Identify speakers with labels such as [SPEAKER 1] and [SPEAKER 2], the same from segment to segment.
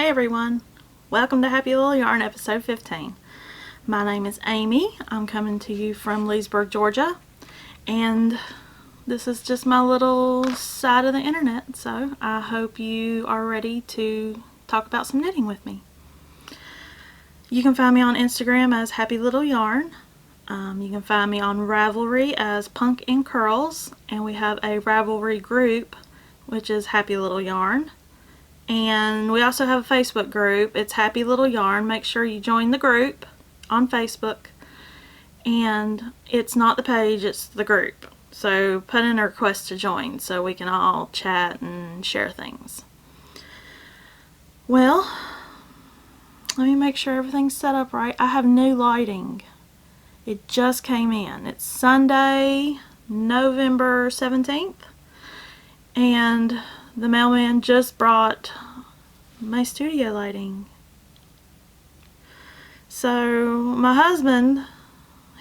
[SPEAKER 1] Hey everyone, welcome to Happy Little Yarn episode 15. My name is Amy. I'm coming to you from Leesburg, Georgia, and this is just my little side of the internet, so I hope you are ready to talk about some knitting with me. You can find me on Instagram as Happy Little Yarn. You can find me on Ravelry as punkincurls, and we have a Ravelry group which is Happy Little Yarn. And we also have a Facebook group. It's Happy Little Yarn. Make sure you join the group on Facebook. And it's not the page, it's the group. So put in a request to join so we can all chat and share things. Well, let me make sure everything's set up right. I have new lighting. It just came in. It's Sunday, November 17th. And the mailman just brought my studio lighting. So my husband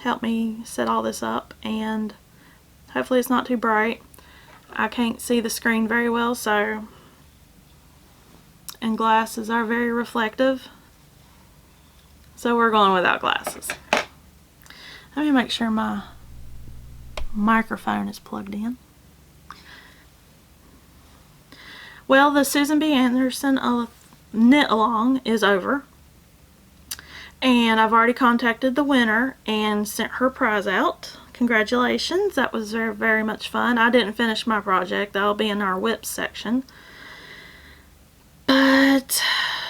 [SPEAKER 1] helped me set all this up, and hopefully it's not too bright. I can't see the screen very well, so, and glasses are very reflective, so we're going without glasses. Let me make sure my microphone is plugged in. Well, the Susan B. Anderson knit along is over, and I've already contacted the winner and sent her prize out. Congratulations, that was very, very much fun. I didn't finish my project. That'll be in our whips section. But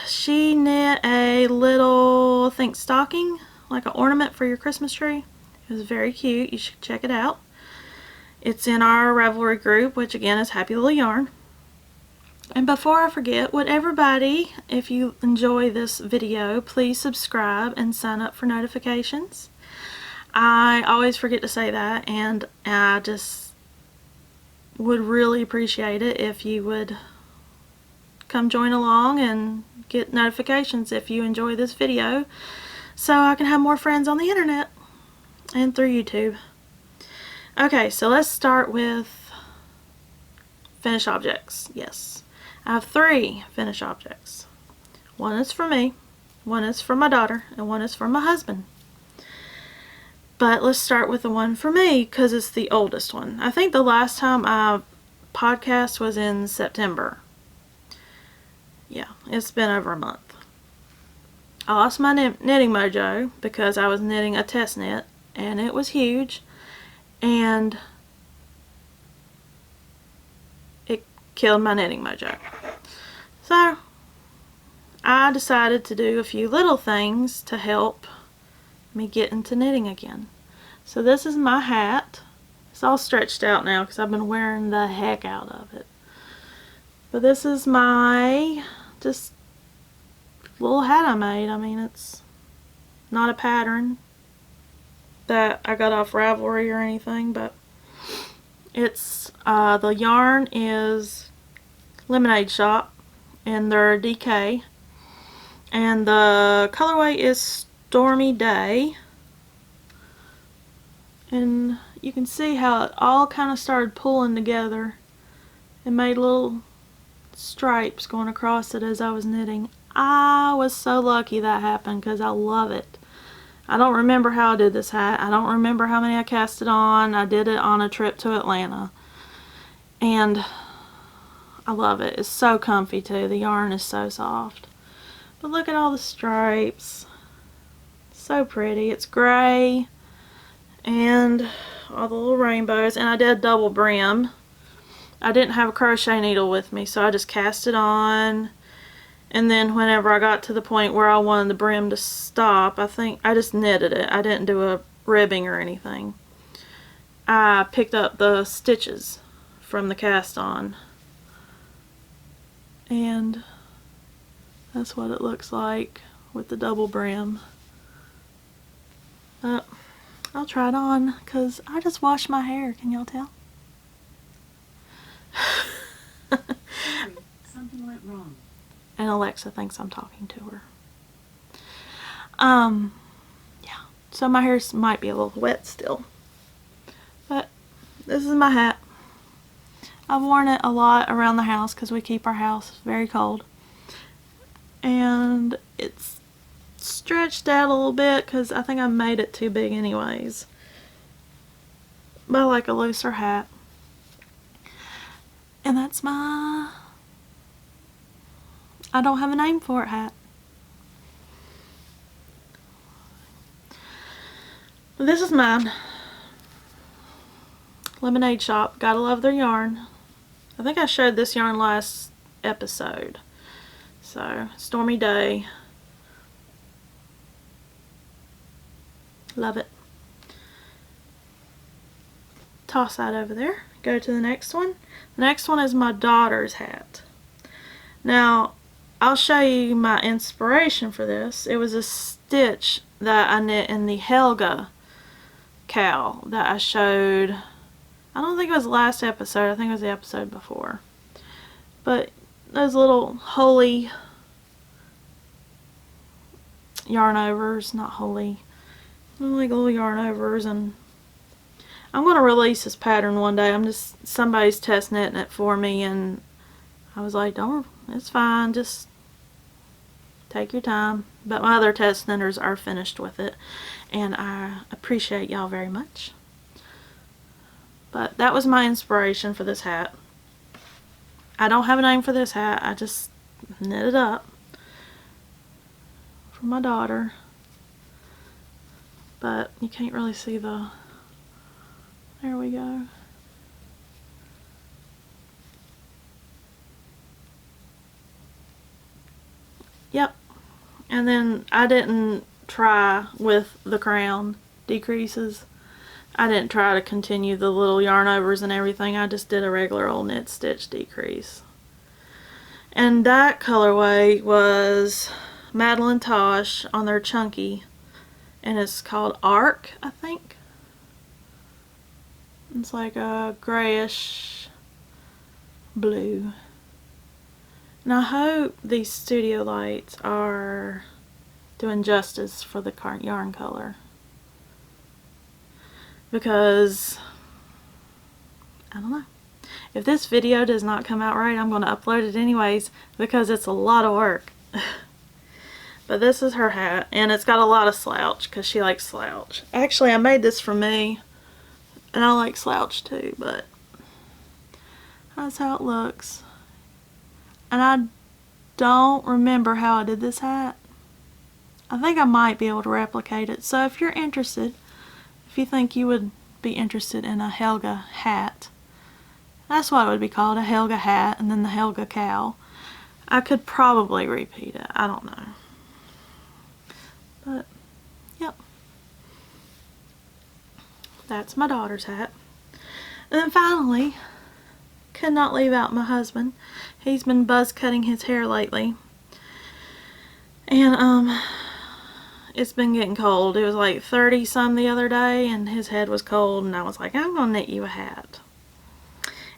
[SPEAKER 1] she knit a little, I think, stocking, like an ornament for your Christmas tree. It was very cute. You should check it out. It's in our Ravelry group, which again is Happy Little Yarn. And before I forget, would everybody, if you enjoy this video, please subscribe and sign up for notifications. I always forget to say that, and I just would really appreciate it if you would come join along and get notifications if you enjoy this video, so I can have more friends on the internet and through YouTube. Okay, so let's start with finished objects. Yes. I have 3 finished objects. One is for me, one is for my daughter, and one is for my husband. But let's start with the one for me because it's the oldest one. I think the last time I podcast was in September. Yeah, it's been over a month. I lost my knitting mojo because I was knitting a test knit, and it was huge, and killed my knitting mojo. So I decided to do a few little things to help me get into knitting again. So this is my hat. It's all stretched out now because I've been wearing the heck out of it. But this is my just little hat I made. I mean, it's not a pattern that I got off Ravelry or anything, but it's the yarn is Lemonade Shop and their DK, and the colorway is Stormy Day, and you can see how it all kind of started pulling together and made little stripes going across it as I was knitting. I was so lucky that happened because I love it. I don't remember how I did this hat. I don't remember how many I cast it on. I did it on a trip to Atlanta, and I love it. It's so comfy too. The yarn is so soft. But look at all the stripes. So pretty. It's gray and all the little rainbows, and I did double brim. I didn't have a crochet needle with me, so I just cast it on, and then whenever I got to the point where I wanted the brim to stop, I think I just knitted it. I didn't do a ribbing or anything. I picked up the stitches from the cast on, and that's what it looks like with the double brim. But I'll try it on because I just washed my hair. Can y'all tell?
[SPEAKER 2] Something went wrong.
[SPEAKER 1] And Alexa thinks I'm talking to her. Yeah. So my hair might be a little wet still. But this is my hat. I've worn it a lot around the house because we keep our house very cold. and it's stretched out a little bit because I think I made it too big anyways. But I like a looser hat. And that's my I don't have a name for it hat. This is mine. Lemonade Shop. Gotta love their yarn. I think I showed this yarn last episode. So, Stormy Day. Love it. Toss that over there. Go to the next one. The next one is my daughter's hat. Now, I'll show you my inspiration for this. It was a stitch that I knit in the Helga cowl that I showed. I don't think it was the last episode. I think it was the episode before. But those little holy yarn overs, not holy, like little yarn overs, and I'm going to release this pattern one day. Somebody's test knitting it for me, and I was like, don't, it's fine, just take your time. But my other test knitters are finished with it, and I appreciate y'all very much. But that was my inspiration for this hat. I don't have a name for this hat. I just knit it up for my daughter. But you can't really see the... There we go. Yep. And then I didn't try with the crown decreases. I didn't try to continue the little yarn overs and everything. I just did a regular old knit stitch decrease. And that colorway was MadTosh on their chunky, and it's called Arc, I think. It's like a grayish blue. And I hope these studio lights are doing justice for the yarn color, because I don't know. If this video does not come out right, I'm going to upload it anyways, because it's a lot of work. But this is her hat, and it's got a lot of slouch because she likes slouch. Actually, I made this for me, and I like slouch too, but that's how it looks. And I don't remember how I did this hat. I think I might be able to replicate it. So if you're interested, if you think you would be interested in a Helga hat, that's what it would be called, a Helga hat, and then the Helga cowl. I could probably repeat it. I don't know. But, yep. That's my daughter's hat. And then finally, could not leave out my husband. He's been buzz cutting his hair lately. And, it's been getting cold. It was like 30 some the other day, and his head was cold, and I was like, I'm gonna knit you a hat.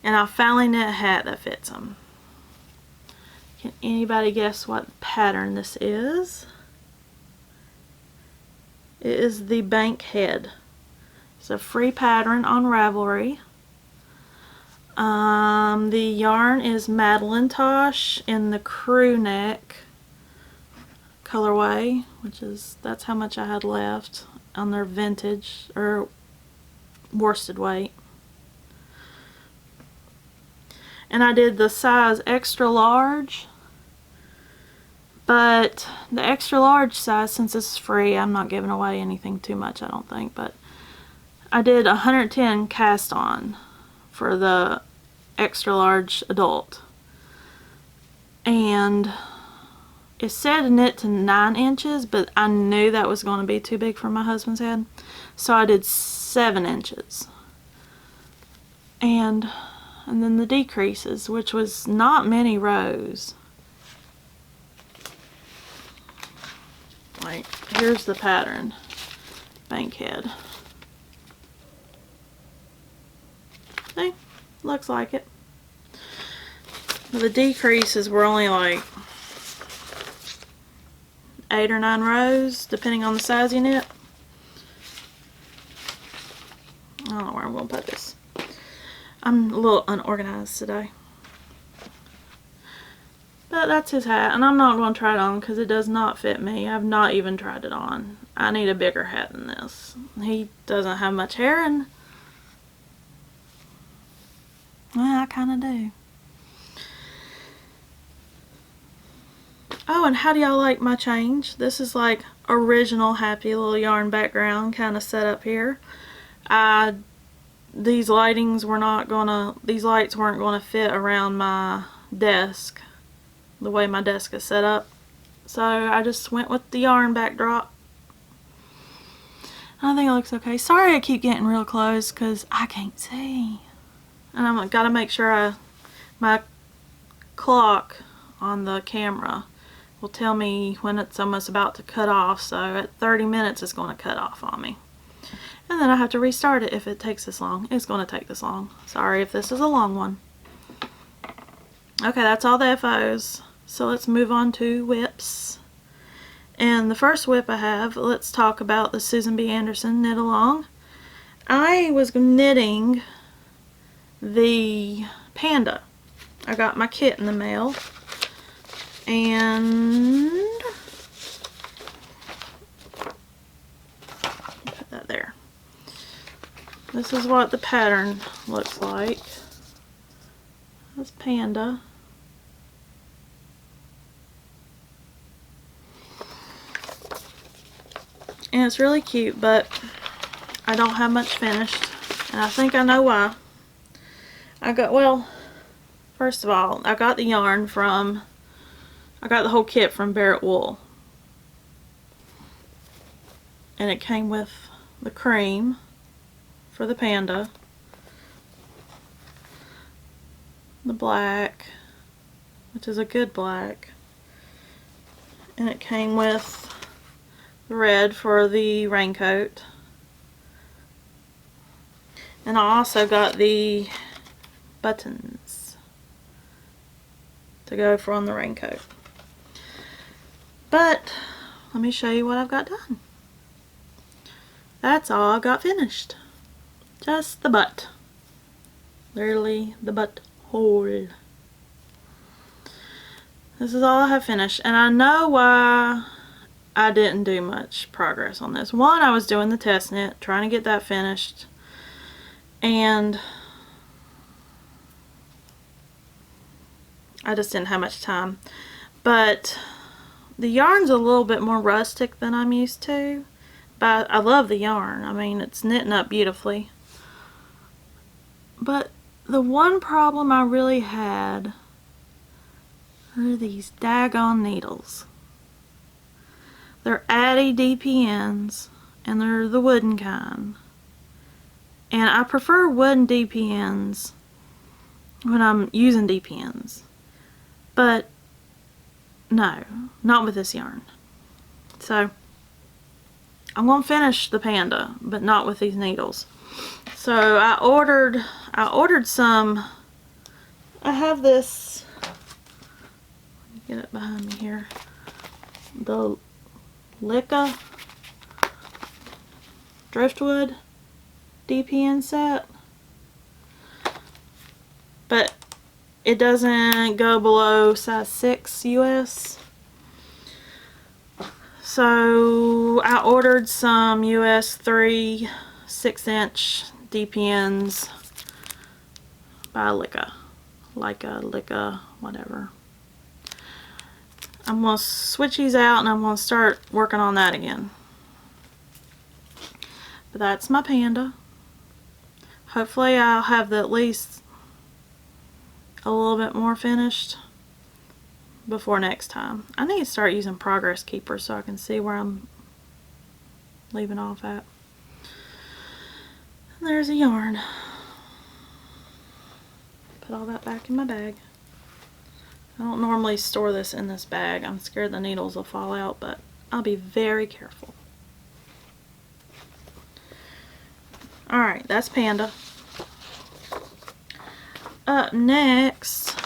[SPEAKER 1] And I finally knit a hat that fits him. Can anybody guess what pattern this is? It is the Bankhead. It's a free pattern on Ravelry. The yarn is MadTosh in the Crewneck colorway, that's how much I had left on their vintage or worsted weight. And I did the size extra large, but the extra large size, since it's free, I'm not giving away anything too much, I don't think, but I did 110 cast on for the extra large adult. And it said knit to 9 inches, but I knew that was going to be too big for my husband's head, so I did 7 inches. And then the decreases, which was not many rows. Like, here's the pattern. Bankhead. See? Looks like it. But the decreases were only like 8 or 9 rows, depending on the size you knit. I don't know where I'm going to put this. I'm a little unorganized today. But that's his hat, and I'm not going to try it on because it does not fit me. I've not even tried it on. I need a bigger hat than this. He doesn't have much hair, and well, I kind of do. Oh, and how do y'all like my change? This is like original Happy Little Yarn background kind of set up here. These lights weren't gonna fit around my desk, the way my desk is set up. So I just went with the yarn backdrop. I think it looks okay. Sorry I keep getting real close because I can't see. And I've got to make sure my clock on the camera will tell me when it's almost about to cut off. So at 30 minutes it's going to cut off on me. And then I have to restart it if it takes this long. It's going to take this long. Sorry if this is a long one. Okay, that's all the FOs. So let's move on to whips. And the first whip I have, let's talk about the Susan B. Anderson Knit Along. I was knitting the Panda. I got my kit in the mail. And put that there. This is what the pattern looks like. That's Panda. And it's really cute, but I don't have much finished. And I think I know why. Well, first of all, I got the yarn from, I got the whole kit from Barrett wool. And it came with the cream for the Panda, the black, which is a good black, and it came with the red for the raincoat, and I also got the buttons to go for on the raincoat. But let me show you what I've got done. That's all I got finished. Just the butt. Literally the butt hole. This is all I have finished. And I know why I didn't do much progress on this. One, I was doing the test knit, trying to get that finished. And I just didn't have much time. But the yarn's a little bit more rustic than I'm used to. But I love the yarn. I mean, it's knitting up beautifully. But the one problem I really had are these daggone needles. They're Addy DPNs, and they're the wooden kind. And I prefer wooden DPNs when I'm using DPNs. But no, not with this yarn. So I'm going to finish the Panda, but not with these needles. So I ordered some. I have this, get it behind me here, the Licca Driftwood DPN set, but it doesn't go below size 6 US. So I ordered some US 3 6-inch DPNs by Licca, whatever. I'm going to switch these out and I'm going to start working on that again. But that's my Panda. Hopefully I'll have at least a little bit more finished before next time. I need to start using Progress Keeper so I can see where I'm leaving off at. And there's a yarn. Put all that back in my bag. I don't normally store this in this bag. I'm scared the needles will fall out, but I'll be very careful. Alright, that's Panda. Up next,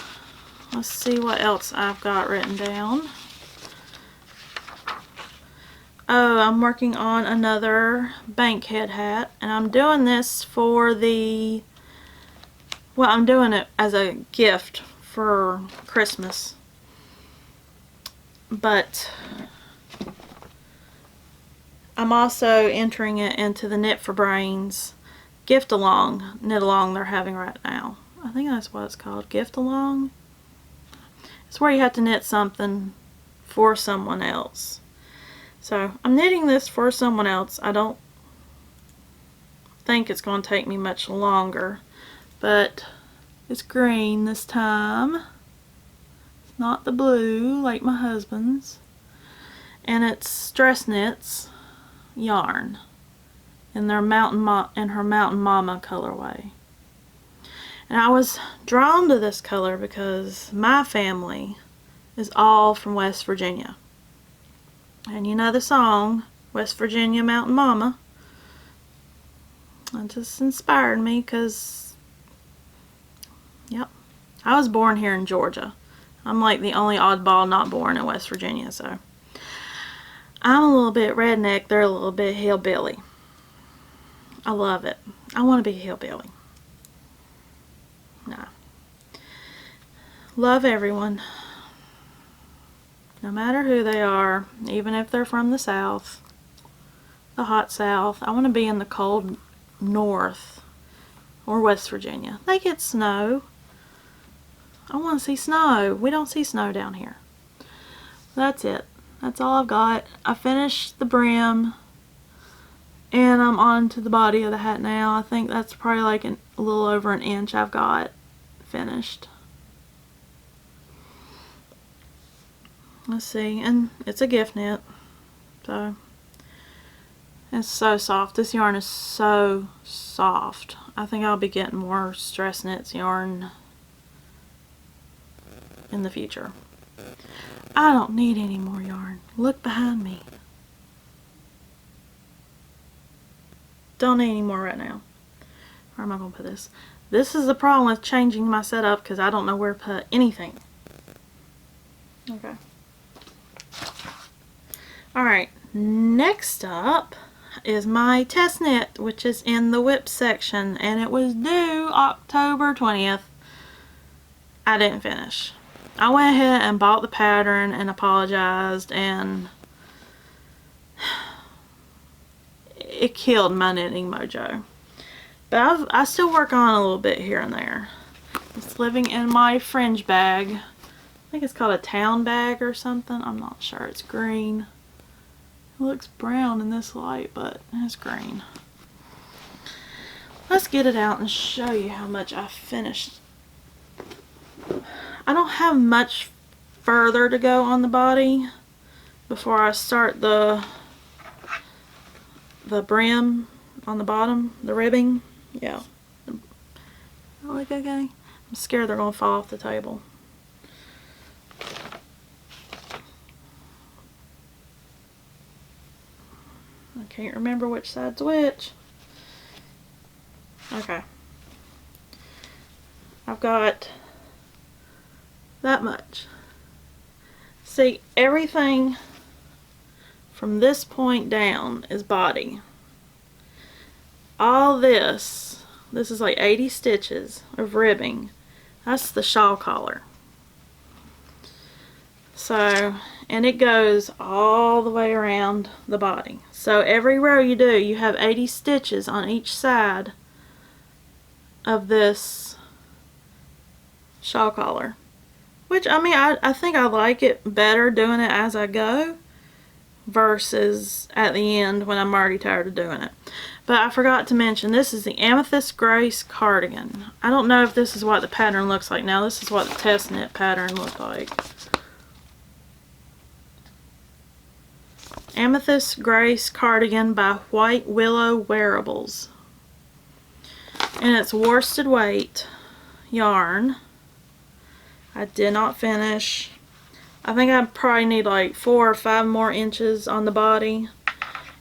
[SPEAKER 1] let's see what else I've got written down. Oh, I'm working on another Bankhead hat, and I'm doing this for the, well, I'm doing it as a gift for Christmas. but I'm also entering it into the Knit for Brains gift along, knit along they're having right now. I think that's what it's called, gift along. It's where you have to knit something for someone else. So I'm knitting this for someone else. I don't think it's going to take me much longer, but it's green this time. It's not the blue like my husband's. And it's Stress Knits yarn in their her Mountain Mama colorway. And I was drawn to this color because my family is all from West Virginia. And you know the song, West Virginia Mountain Mama. It just inspired me because, yep, I was born here in Georgia. I'm like the only oddball not born in West Virginia, so I'm a little bit redneck, they're a little bit hillbilly. I love it. I want to be a hillbilly. Nah. Love everyone. No matter who they are, even if they're from the South, the hot South. I want to be in the cold North or West Virginia. They get snow. I want to see snow. We don't see snow down here. That's it. That's all I've got. I finished the brim and I'm on to the body of the hat now. I think that's probably like a little over an inch I've got finished. Let's see, and it's a gift knit, so it's so soft. This yarn is so soft. I think I'll be getting more Stress Knits yarn in the future. I don't need any more yarn. Look behind me. Don't need any more right now. Where am I going to put this? This is the problem with changing my setup because I don't know where to put anything. Okay. Alright, next up is my test knit, which is in the whip section, and it was due October 20th. I didn't finish. I went ahead and bought the pattern and apologized, and it killed my knitting mojo. But I still work on a little bit here and there. It's living in my fringe bag. I think it's called a town bag or something. I'm not sure. It's green. It looks brown in this light, but it's green. Let's get it out and show you how much I finished. I don't have much further to go on the body before I start the brim on the bottom, the ribbing. Yeah. Look okay. I'm scared they're gonna fall off the table. I can't remember which side's which. Okay. I've got that much. See, everything from this point down is body. All this is like 80 stitches of ribbing. That's the shawl collar. So, and it goes all the way around the body. So every row you do, you have 80 stitches on each side of this shawl collar. Which, I mean, I think I like it better doing it as I go versus at the end when I'm already tired of doing it. But I forgot to mention, this is the Amethyst Grace Cardigan. I don't know if this is what the pattern looks like now. This is what the test knit pattern looked like. Amethyst Grace Cardigan by White Willow Wearables. And it's worsted weight yarn. I did not finish. I think I probably need like 4 or 5 more inches on the body.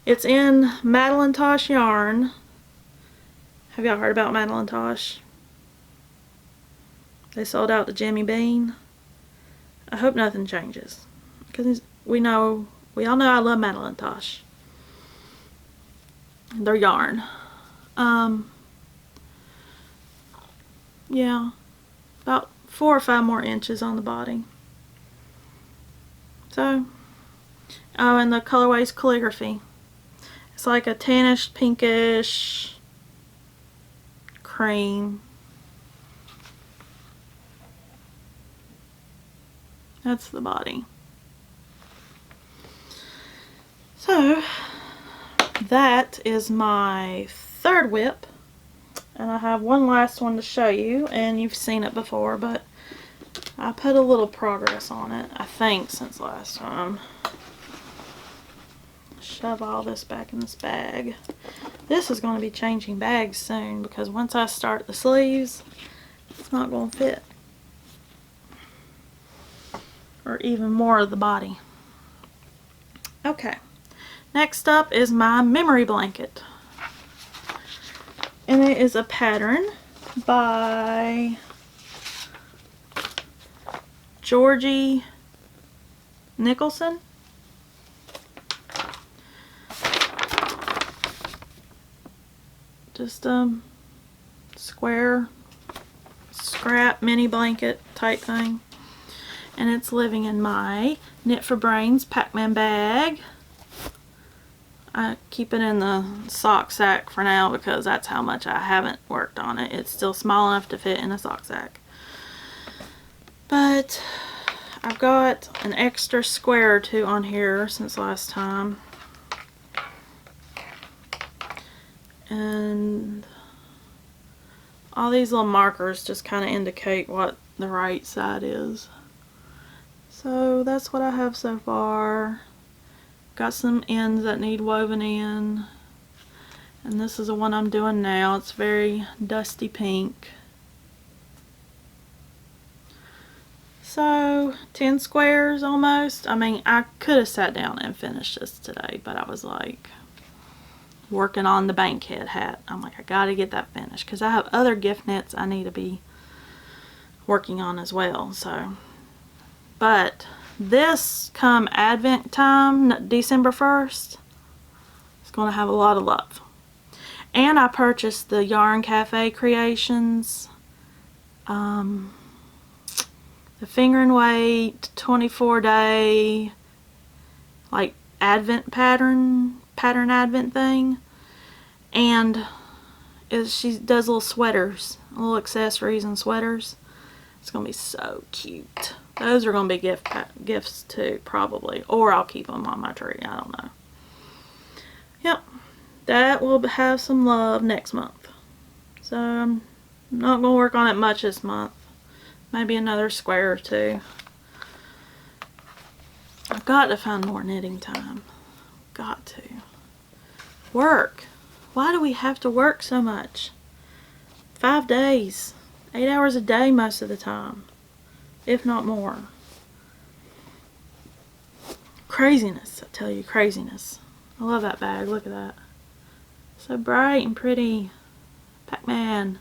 [SPEAKER 1] It's in MadTosh yarn. Have y'all heard about MadTosh? They sold out to Jimmy Bean. I hope nothing changes, because we all know I love MadTosh. Their yarn. Yeah, about 4 or 5 more inches on the body. So, oh, and the colorway's Calligraphy. It's like a tannish, pinkish cream. That's the body. So, that is my third whip. And I have one last one to show you, and you've seen it before, but I put a little progress on it, I think, since last time. Shove all this back in this bag. This is going to be changing bags soon, because once I start the sleeves, it's not going to fit. Or even more of the body. Okay. Next up is my memory blanket. And it is a pattern by Georgie Nicolson. Just a square scrap mini blanket type thing. And it's living in my Knit for Brains Pac-Man bag. I keep it in the sock sack for now because that's how much I haven't worked on it. It's still small enough to fit in a sock sack. But I've got an extra square or two on here since last time. And all these little markers just kind of indicate what the right side is. So that's what I have so far. Got some ends that need woven in. And this is the one I'm doing now. It's very dusty pink. So 10 squares almost. I mean, I could have sat down and finished this today, but I was like working on the Bankhead hat. I'm like, I gotta get that finished because I have other gift knits I need to be working on as well. So, but this come Advent time, December 1st, it's going to have a lot of love. And I purchased the Yarn Cafe Creations, the finger and weight 24-day like Advent pattern Advent thing. And she does little sweaters, little accessories and sweaters. It's going to be so cute. Those are going to be gifts too, probably. Or I'll keep them on my tree. I don't know. Yep. That will have some love next month. So I'm not going to work on it much this month. Maybe another square or two. I've got to find more knitting time. Got to. Work. Why do we have to work so much? 5 days. 8 hours a day most of the time. If not more. Craziness, I tell you, craziness. I love that bag, look at that. So bright and pretty. Pac-Man.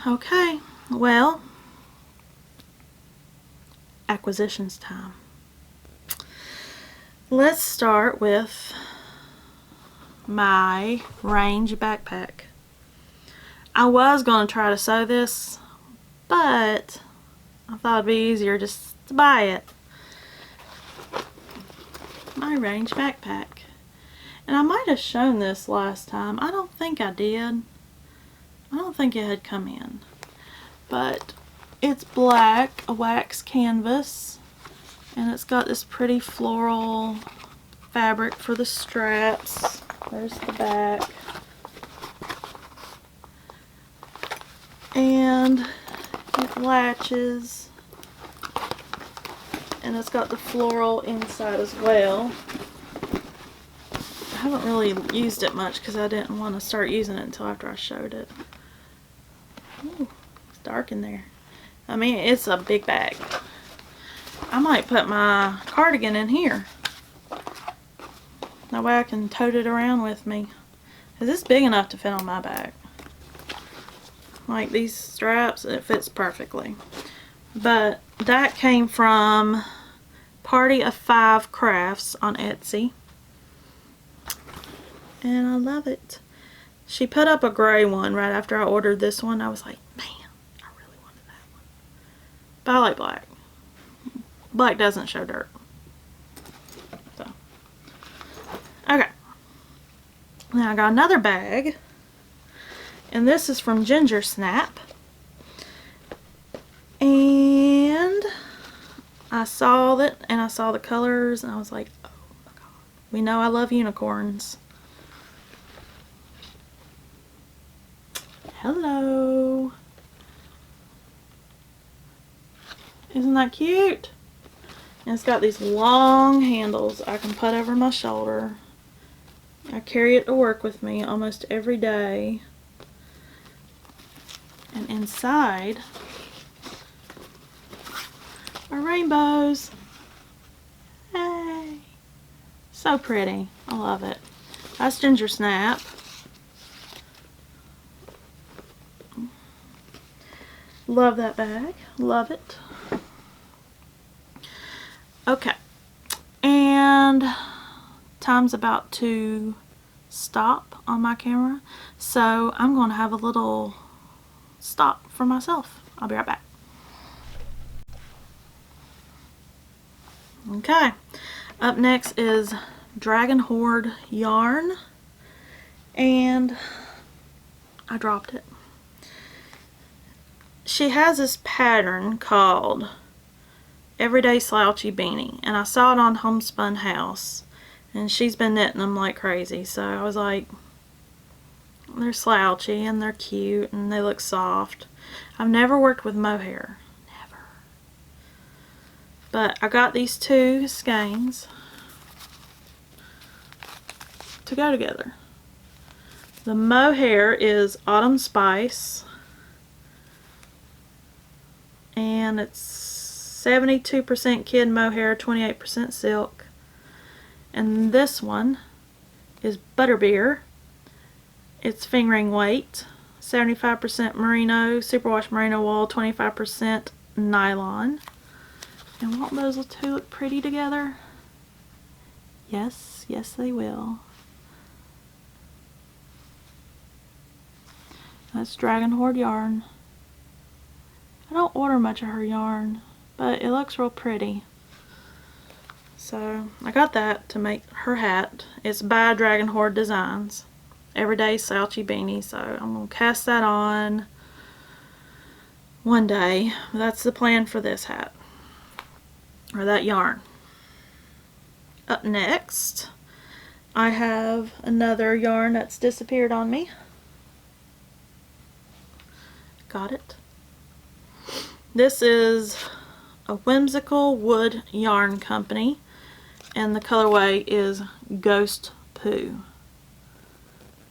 [SPEAKER 1] Okay, well, acquisitions time. Let's start with my range backpack. I was going to try to sew this, but I thought it'd be easier just to buy it. My range backpack. And I might have shown this last time. I don't think I did. I don't think it had come in. But it's black, a wax canvas. And it's got this pretty floral fabric for the straps. There's the back. And it latches. And it's got the floral inside as well. I haven't really used it much because I didn't want to start using it until after I showed it. Ooh, it's dark in there. I mean, it's a big bag. I might put my cardigan in here. That way I can tote it around with me. Because it's big enough to fit on my back. Like these straps, it fits perfectly. But that came from Party of 5 Crafts on Etsy. And I love it. She put up a gray one right after I ordered this one. I was like, man, I really wanted that one. But I like black. Black doesn't show dirt. So, okay. Now I got another bag, and this is from Ginger Snap. And I saw it, and I saw the colors, and I was like, oh my god. We know I love unicorns. Hello. Isn't that cute? And it's got these long handles I can put over my shoulder. I carry it to work with me almost every day. And inside are rainbows. Hey! So pretty. I love it. That's Ginger Snap. Love that bag. Love it. Okay. And time's about to stop on my camera, so I'm going to have a little stop for myself. I'll be right back. Okay, up next is Dragon Hoard yarn, and I dropped it. She has this pattern called Everyday Slouchy Beanie, and I saw it on Homespun House, and she's been knitting them like crazy, so I was like, they're slouchy and they're cute and they look soft. I've never worked with mohair, never, but I got these two skeins to go together. The mohair is Autumn Spice, and it's 72% kid mohair, 28% silk. And this one is Butterbeer. It's fingering weight, 75% merino, superwash merino wool, 25% nylon. And won't those two look pretty together? Yes, yes they will. That's Dragon Hoard yarn. I don't order much of her yarn, but it looks real pretty. So I got that to make her hat. It's by Dragon Hoard Designs. Everyday Slouchy Beanie. So I'm going to cast that on one day. That's the plan for this hat. Or that yarn. Up next, I have another yarn that's disappeared on me. Got it. This is a Whimsical Wood Yarn Company, and the colorway is Ghost Poo.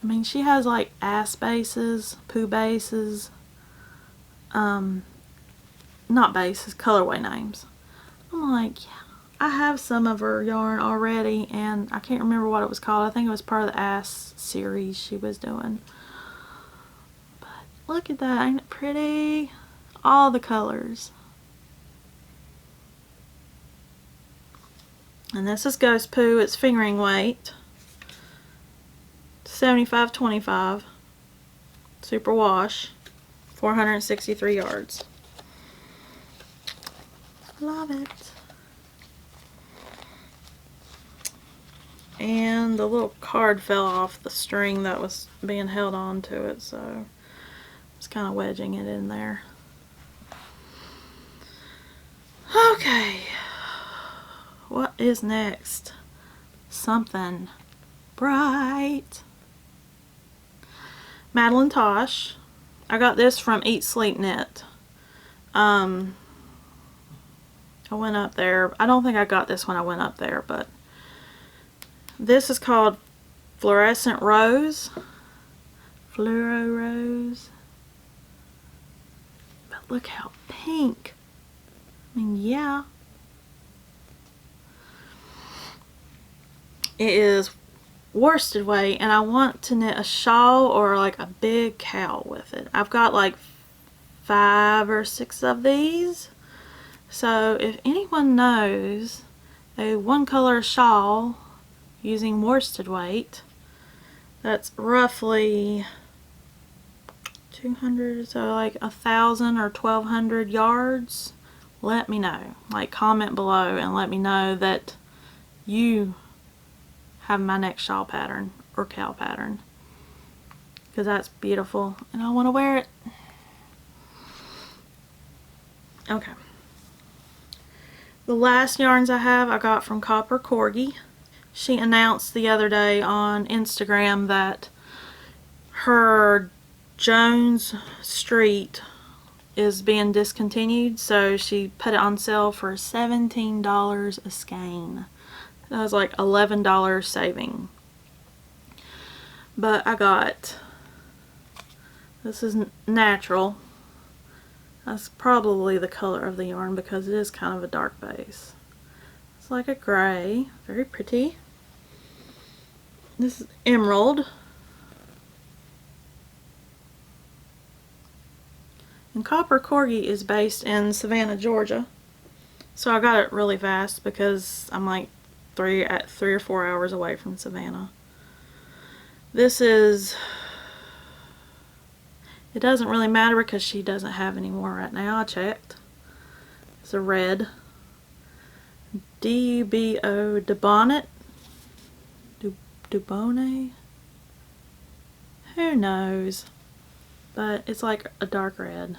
[SPEAKER 1] I mean, she has like ass bases, poo bases, not bases, colorway names. I'm like, yeah, I have some of her yarn already, and I can't remember what it was called. I think it was part of the ass series she was doing. But look at that, ain't it pretty? All the colors. And this is Ghost Poo. It's fingering weight, 75/25, super wash, 463 yards. Love it. And the little card fell off the string that was being held on to it, so I was kind of wedging it in there. Okay, what is next? Something bright. MadTosh. I got this from Eat Sleep Knit. I went up there. I don't think I got this when I went up there, but this is called Fluorescent Rose. Fluoro Rose. But look how pink. I mean, yeah. It is worsted weight, and I want to knit a shawl or like a big cowl with it. I've got like 5 or 6 of these. So if anyone knows a one color shawl using worsted weight that's roughly 200, so like 1,000 or 1,200 yards let me know. Like, comment below and let me know that you have my next shawl pattern or cowl pattern, because that's beautiful and I want to wear it. Okay. The last yarns I have I got from Corgi. She announced the other day on Instagram that her Jones Street is being discontinued, so she put it on sale for $17 a skein. That was like $11 saving. But I got, this is natural. That's probably the color of the yarn because it is kind of a dark base. It's like a gray, very pretty. This is emerald. And Copper Corgi is based in Savannah, Georgia. So I got it really fast because I'm like 3 or 4 hours away from Savannah. This is, it doesn't really matter because she doesn't have any more right now. I checked. It's a red. D-U-B-O, Dubonnet. Dubonnet? Who knows? But it's like a dark red.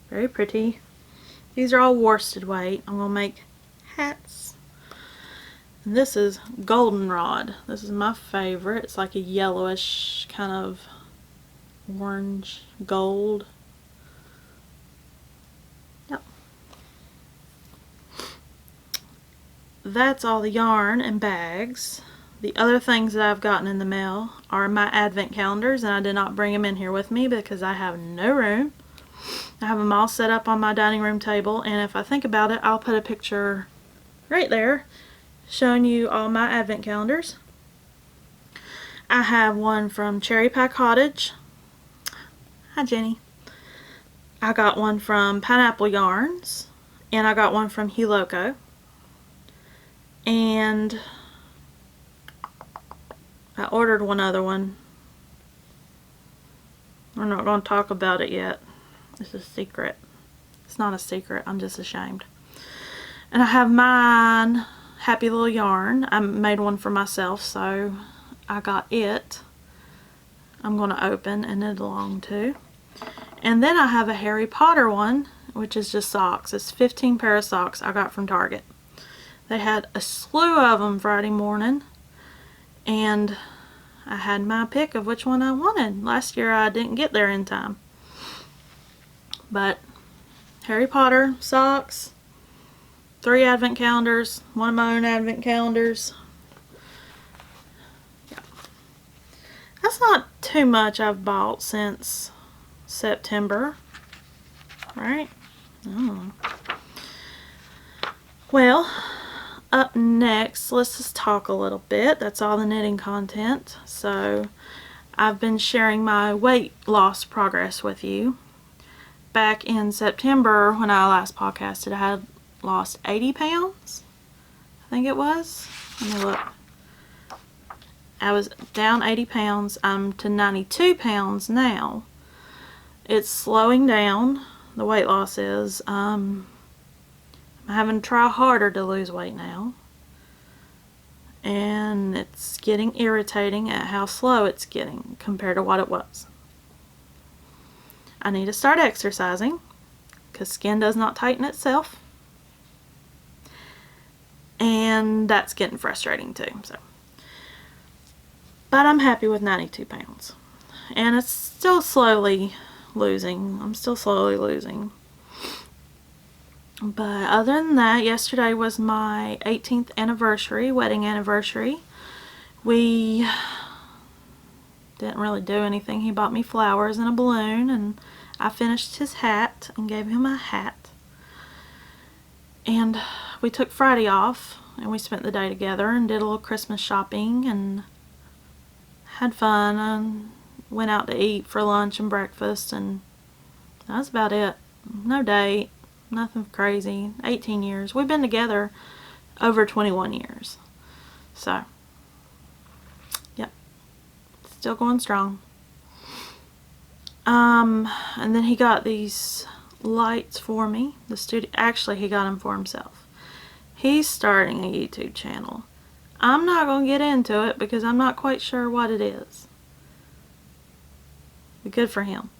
[SPEAKER 1] Very pretty. These are all worsted weight. I'm going to make hats. And this is goldenrod. This is my favorite. It's like a yellowish kind of orange gold. Yep. That's all the yarn and bags. The other things that I've gotten in the mail are my advent calendars, and I did not bring them in here with me because I have no room. I have them all set up on my dining room table, and if I think about it, I'll put a picture right there showing you all my advent calendars. I have one from Cherry Pie Cottage. Hi, Jenny. I got one from Pineapple Yarns, and I got one from Huloko. And I ordered one other one. We're not going to talk about it yet. It's a secret. It's not a secret. I'm just ashamed. And I have mine, Happy Little Yarn. I made one for myself, so I got it. I'm going to open and knit along too. And then I have a Harry Potter one, which is just socks. It's 15 pair of socks I got from Target. They had a slew of them Friday morning, and I had my pick of which one I wanted. Last year I didn't get there in time. But Harry Potter socks, 3 advent calendars, one of my own advent calendars. Yeah. That's not too much I've bought since September, right? I don't know. Well, up next, let's just talk a little bit. That's all the knitting content. So I've been sharing my weight loss progress with you. Back in September, when I last podcasted, I had lost 80 pounds. I think it was. Let me look. I was down 80 pounds. I'm to 92 pounds now. It's slowing down. The weight loss is. I'm having to try harder to lose weight now. And it's getting irritating at how slow it's getting compared to what it was. I need to start exercising because skin does not tighten itself. And that's getting frustrating too. But I'm happy with 92 pounds. And it's still slowly losing. I'm still slowly losing. But other than that, yesterday was my 18th anniversary, wedding anniversary. We didn't really do anything. He bought me flowers and a balloon, and I finished his hat and gave him a hat. And we took Friday off, and we spent the day together and did a little Christmas shopping and had fun and went out to eat for lunch and breakfast, and that was about it. No date, nothing crazy. 18 years. We've been together over 21 years. So, yep. Still going strong. And then he got these lights for me. The studio, actually he got them for himself. He's starting a YouTube channel. I'm not going to get into it because I'm not quite sure what it is. But good for him.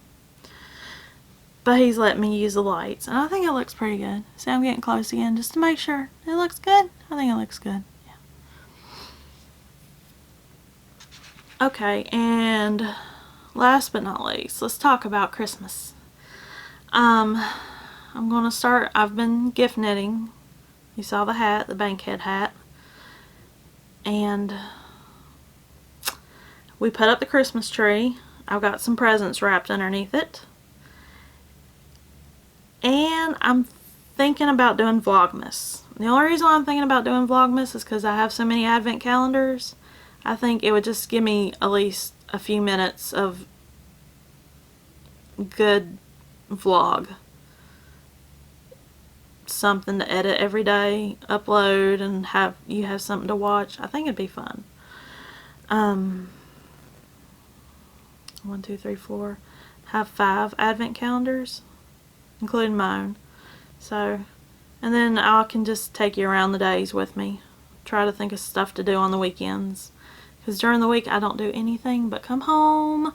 [SPEAKER 1] But he's letting me use the lights, and I think it looks pretty good. See, I'm getting close again just to make sure it looks good. I think it looks good. Yeah. Okay, and last but not least, let's talk about Christmas. I'm going to start, I've been gift knitting. You saw the hat, the Bankhead hat. And we put up the Christmas tree. I've got some presents wrapped underneath it. And I'm thinking about doing Vlogmas. The only reason why I'm thinking about doing Vlogmas is because I have so many advent calendars. I think it would just give me at least a few minutes of good vlog. Something to edit every day, upload, and have something to watch. I think it'd be fun. 1, 2, 3, 4. Have 5 advent calendars, including mine. So, and then I can just take you around the days with me. Try to think of stuff to do on the weekends. Because during the week I don't do anything but come home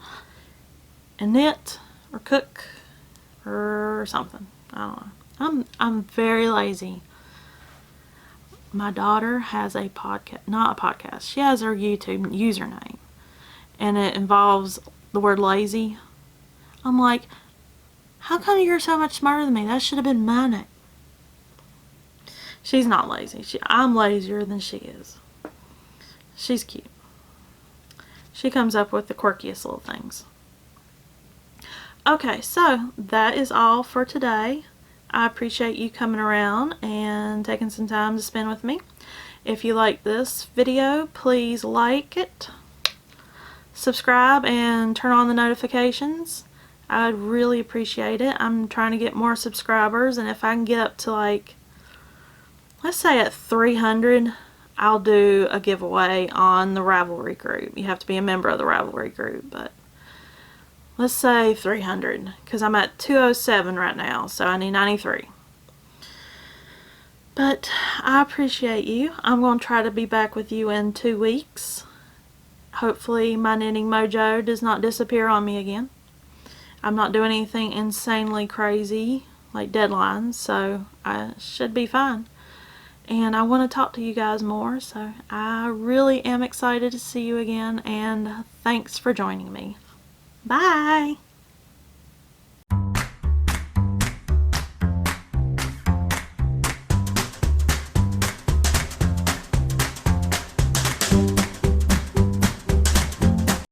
[SPEAKER 1] and knit or cook or something. I don't know. I'm very lazy. My daughter has a podcast, not a podcast. She has her YouTube username, and it involves the word lazy. I'm like, how come you're so much smarter than me? That should have been my name. She's not lazy. I'm lazier than she is. She's cute. She comes up with the quirkiest little things. Okay, so that is all for today. I appreciate you coming around and taking some time to spend with me. If you like this video, please like it, subscribe, and turn on the notifications. I'd really appreciate it. I'm trying to get more subscribers, and if I can get up to, like, let's say at 300, I'll do a giveaway on the Ravelry group. You have to be a member of the Ravelry group, but let's say 300, because I'm at 207 right now, so I need 93. But I appreciate you. I'm going to try to be back with you in 2 weeks. Hopefully my knitting mojo does not disappear on me again. I'm not doing anything insanely crazy, like deadlines, so I should be fine. And I want to talk to you guys more, so I really am excited to see you again, and thanks for joining me. Bye!